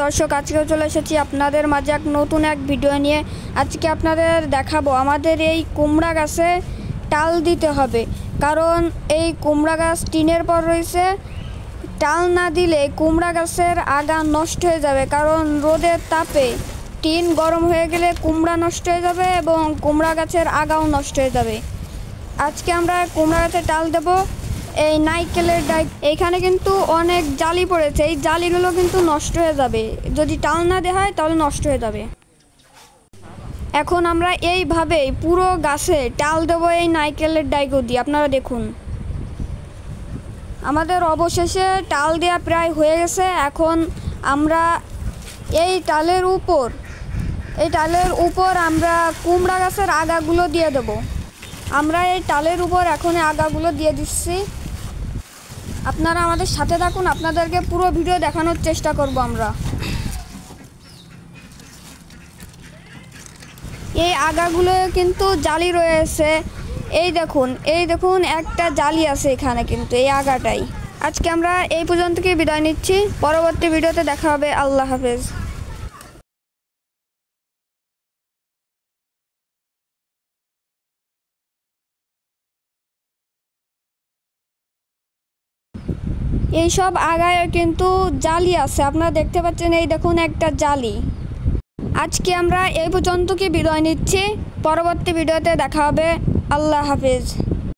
দর্শক, আজকে চলে এসেছি আপনাদের মাঝে নতুন এক ভিডিও নিয়ে। আজকে আপনাদের দেখাবো আমাদের এই কুমড়া গাছে টাল দিতে হবে, কারণ এই কুমড়া গাছ টিনের পর রয়েছে। টাল না দিলে কুমড়া গাছের আগা নষ্ট হয়ে যাবে, কারণ রোদের তাপে টিন গরম হয়ে গেলে কুমড়া নষ্ট হয়ে যাবে এবং কুমড়া গাছের আগাও নষ্ট হয়ে যাবে। আজকে আমরা কুমড়া গাছে টাল দেবো এই নারকেলের ডাইক। এইখানে কিন্তু অনেক জালি পড়েছে, এই জালিগুলো কিন্তু নষ্ট হয়ে যাবে, যদি টাল না দেওয়া হয় তাহলে নষ্ট হয়ে যাবে। এখন আমরা এইভাবেই পুরো গাছে টাল দেবো এই নারকেলের ডাইকো দিয়ে। আপনারা দেখুন, আমাদের অবশেষে টাল দেওয়া প্রায় হয়ে গেছে। এখন আমরা এই টালের উপর আমরা কুমড়া গাছের আগাগুলো দিয়ে দেবো। আমরা এই টালের উপর এখন আগাগুলো দিয়ে দিচ্ছি। আপনারা আমাদের সাথে থাকুন, আপনাদেরকে পুরো ভিডিও দেখানোর চেষ্টা করব আমরা। এই আগাগুলো কিন্তু জালি রয়েছে, এই দেখুন একটা জালি আছে এখানে, কিন্তু এই আগাটাই। আজকে আমরা এই পর্যন্তই বিদায় নিচ্ছি, পরবর্তী ভিডিওতে দেখা হবে। আল্লাহ হাফেজ। এই সব আগায় কিন্তু জালি আছে, আপনারা দেখতে পাচ্ছেন, এই দেখুন একটা জালি। আজকে আমরা এই পর্যন্তই বিদায় নিচ্ছি, পরবর্তী ভিডিওতে দেখা হবে। আল্লাহ হাফেজ।